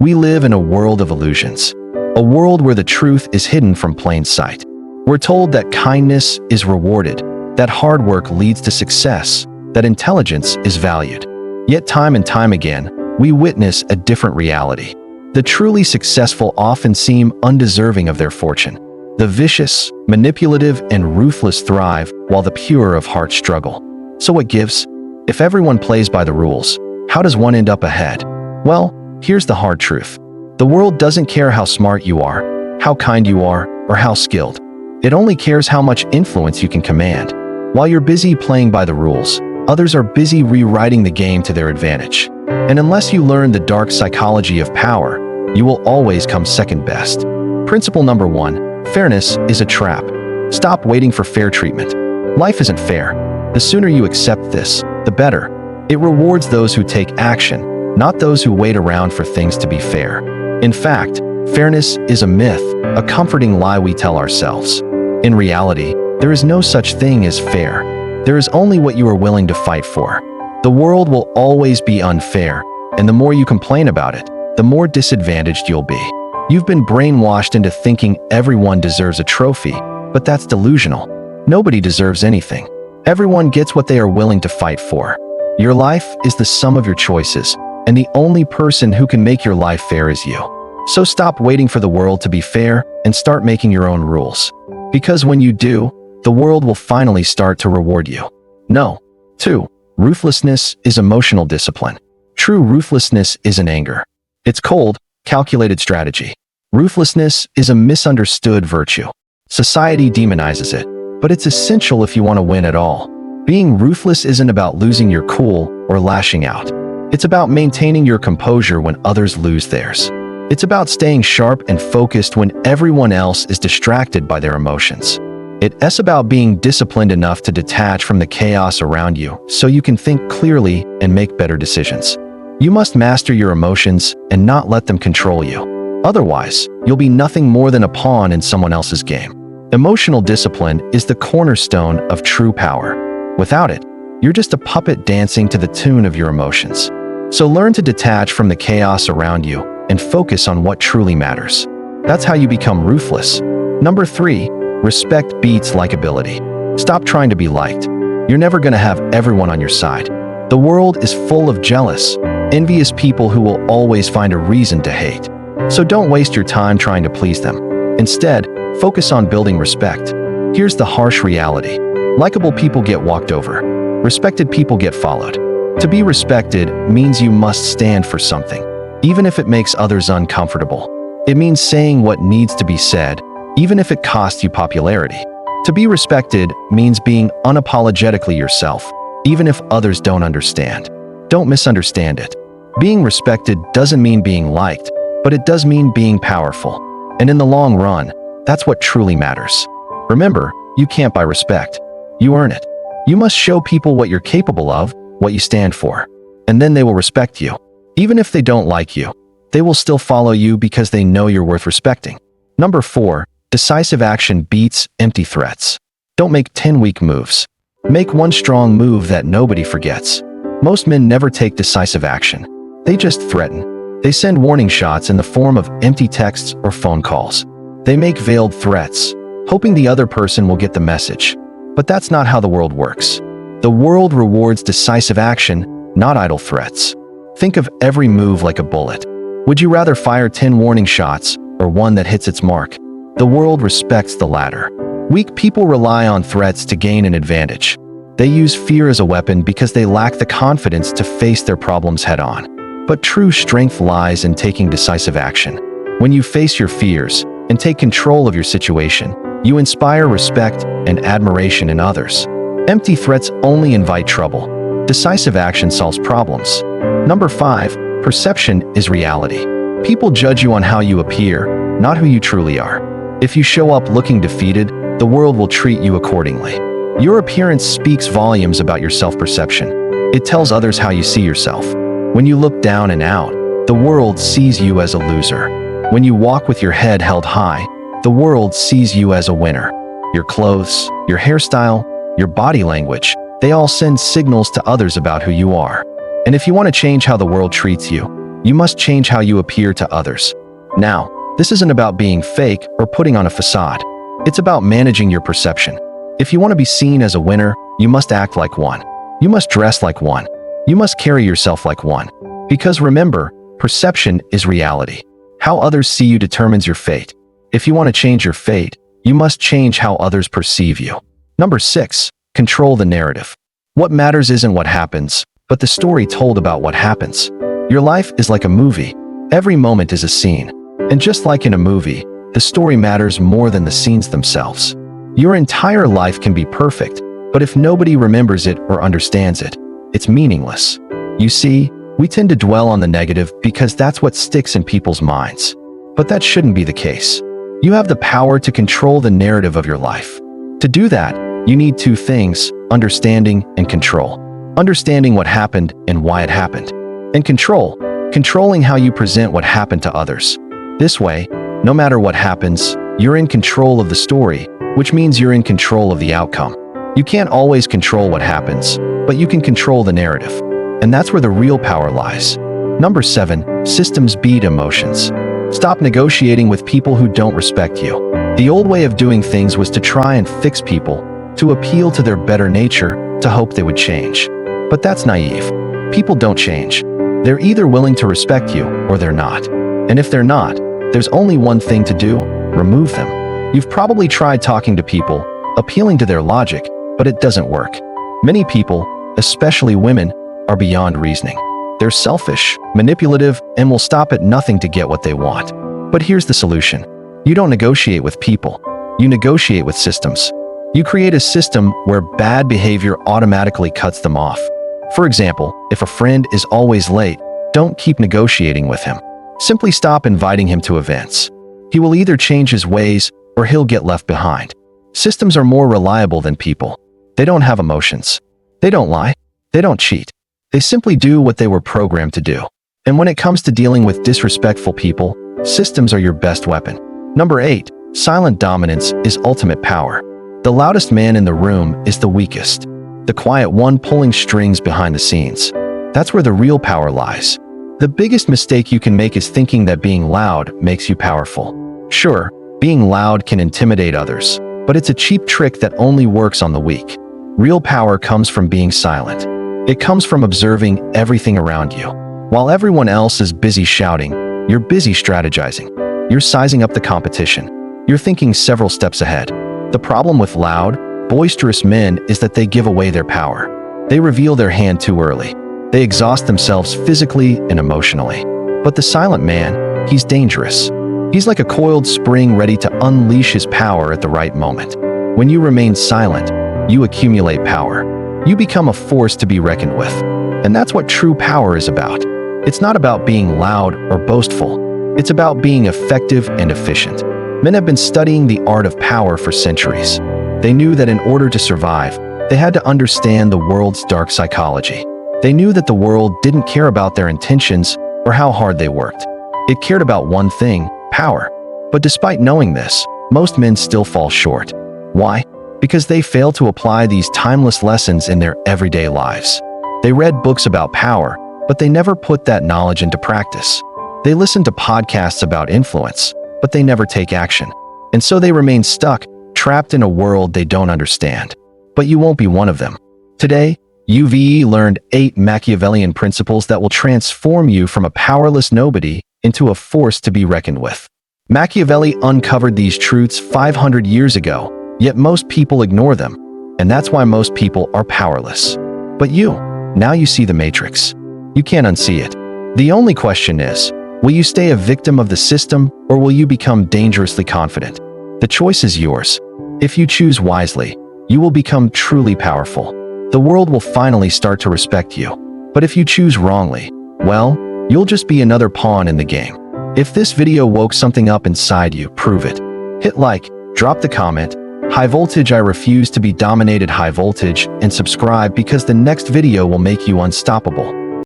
We live in a world of illusions, a world where the truth is hidden from plain sight. We're told that kindness is rewarded, that hard work leads to success, that intelligence is valued. Yet time and time again, we witness a different reality. The truly successful often seem undeserving of their fortune. The vicious, manipulative, and ruthless thrive, while the pure of heart struggle. So what gives? If everyone plays by the rules, how does one end up ahead? Well, here's the hard truth. The world doesn't care how smart you are, how kind you are, or how skilled. It only cares how much influence you can command. While you're busy playing by the rules, others are busy rewriting the game to their advantage. And unless you learn the dark psychology of power, you will always come second best. Principle number 1, fairness is a trap. Stop waiting for fair treatment. Life isn't fair. The sooner you accept this, the better. It rewards those who take action, not those who wait around for things to be fair. In fact, fairness is a myth, a comforting lie we tell ourselves. In reality, there is no such thing as fair. There is only what you are willing to fight for. The world will always be unfair, and the more you complain about it, the more disadvantaged you'll be. You've been brainwashed into thinking everyone deserves a trophy, but that's delusional. Nobody deserves anything. Everyone gets what they are willing to fight for. Your life is the sum of your choices, and the only person who can make your life fair is you. So stop waiting for the world to be fair and start making your own rules. Because when you do, the world will finally start to reward you. No. 2. Ruthlessness is emotional discipline. True ruthlessness isn't anger. It's cold, calculated strategy. Ruthlessness is a misunderstood virtue. Society demonizes it, but it's essential if you want to win at all. Being ruthless isn't about losing your cool or lashing out. It's about maintaining your composure when others lose theirs. It's about staying sharp and focused when everyone else is distracted by their emotions. It's about being disciplined enough to detach from the chaos around you so you can think clearly and make better decisions. You must master your emotions and not let them control you. Otherwise, you'll be nothing more than a pawn in someone else's game. Emotional discipline is the cornerstone of true power. Without it, you're just a puppet dancing to the tune of your emotions. So learn to detach from the chaos around you and focus on what truly matters. That's how you become ruthless. Number 3. Respect beats likability. Stop trying to be liked. You're never going to have everyone on your side. The world is full of jealous, envious people who will always find a reason to hate. So don't waste your time trying to please them. Instead, focus on building respect. Here's the harsh reality. Likeable people get walked over. Respected people get followed. To be respected means you must stand for something, even if it makes others uncomfortable. It means saying what needs to be said, even if it costs you popularity. To be respected means being unapologetically yourself, even if others don't understand. Don't misunderstand it. Being respected doesn't mean being liked, but it does mean being powerful. And in the long run, that's what truly matters. Remember, you can't buy respect. You earn it. You must show people what you're capable of, what you stand for, and then they will respect you. Even if they don't like you, they will still follow you because they know you're worth respecting. Number 4. Decisive action beats empty threats. Don't make 10 weak moves. Make one strong move that nobody forgets. Most men never take decisive action. They just threaten. They send warning shots in the form of empty texts or phone calls. They make veiled threats, hoping the other person will get the message. But that's not how the world works. The world rewards decisive action, not idle threats. Think of every move like a bullet. Would you rather fire 10 warning shots or one that hits its mark? The world respects the latter. Weak people rely on threats to gain an advantage. They use fear as a weapon because they lack the confidence to face their problems head-on. But true strength lies in taking decisive action. When you face your fears and take control of your situation, you inspire respect and admiration in others. Empty threats only invite trouble. Decisive action solves problems. Number 5. Perception is reality. People judge you on how you appear, not who you truly are. If you show up looking defeated, the world will treat you accordingly. Your appearance speaks volumes about your self-perception. It tells others how you see yourself. When you look down and out, the world sees you as a loser. When you walk with your head held high, the world sees you as a winner. Your clothes, your hairstyle, your body language, they all send signals to others about who you are. And if you want to change how the world treats you, you must change how you appear to others. Now, this isn't about being fake or putting on a facade. It's about managing your perception. If you want to be seen as a winner, you must act like one. You must dress like one. You must carry yourself like one. Because remember, perception is reality. How others see you determines your fate. If you want to change your fate, you must change how others perceive you. Number 6, control the narrative. What matters isn't what happens, but the story told about what happens. Your life is like a movie. Every moment is a scene. And just like in a movie, the story matters more than the scenes themselves. Your entire life can be perfect, but if nobody remembers it or understands it, it's meaningless. You see, we tend to dwell on the negative because that's what sticks in people's minds. But that shouldn't be the case. You have the power to control the narrative of your life. To do that, you need 2 things: understanding and control. Understanding what happened and why it happened. And controlling how you present what happened to others. This way, no matter what happens, you're in control of the story, which means you're in control of the outcome. You can't always control what happens, but you can control the narrative. And that's where the real power lies. Number 7, systems beat emotions. Stop negotiating with people who don't respect you. The old way of doing things was to try and fix people, to appeal to their better nature, to hope they would change. But that's naive. People don't change. They're either willing to respect you or they're not. And if they're not, there's only one thing to do: remove them. You've probably tried talking to people, appealing to their logic, but it doesn't work. Many people, especially women, are beyond reasoning. They're selfish, manipulative, and will stop at nothing to get what they want. But here's the solution. You don't negotiate with people. You negotiate with systems. You create a system where bad behavior automatically cuts them off. For example, if a friend is always late, don't keep negotiating with him. Simply stop inviting him to events. He will either change his ways or he'll get left behind. Systems are more reliable than people. They don't have emotions. They don't lie. They don't cheat. They simply do what they were programmed to do. And when it comes to dealing with disrespectful people, systems are your best weapon. Number 8, silent dominance is ultimate power. The loudest man in the room is the weakest. The quiet one pulling strings behind the scenes. That's where the real power lies. The biggest mistake you can make is thinking that being loud makes you powerful. Sure, being loud can intimidate others, but it's a cheap trick that only works on the weak. Real power comes from being silent. It comes from observing everything around you. While everyone else is busy shouting, you're busy strategizing. You're sizing up the competition. You're thinking several steps ahead. The problem with loud, boisterous men is that they give away their power. They reveal their hand too early. They exhaust themselves physically and emotionally. But the silent man, he's dangerous. He's like a coiled spring ready to unleash his power at the right moment. When you remain silent, you accumulate power. You become a force to be reckoned with. And that's what true power is about. It's not about being loud or boastful. It's about being effective and efficient. Men have been studying the art of power for centuries. They knew that in order to survive, they had to understand the world's dark psychology. They knew that the world didn't care about their intentions or how hard they worked. It cared about one thing: power. But despite knowing this, most men still fall short. Why? Because they fail to apply these timeless lessons in their everyday lives. They read books about power, but they never put that knowledge into practice. They listen to podcasts about influence, but they never take action. And so they remain stuck, trapped in a world they don't understand. But you won't be one of them. Today, you've learned 8 Machiavellian principles that will transform you from a powerless nobody into a force to be reckoned with. Machiavelli uncovered these truths 500 years ago, yet most people ignore them, and that's why most people are powerless. But now you see the matrix. You can't unsee it. The only question is, will you stay a victim of the system or will you become dangerously confident? The choice is yours. If you choose wisely, you will become truly powerful. The world will finally start to respect you. But if you choose wrongly, well, you'll just be another pawn in the game. If this video woke something up inside you, prove it. Hit like, drop the comment, high voltage I refuse to be dominated high voltage, and subscribe because the next video will make you unstoppable.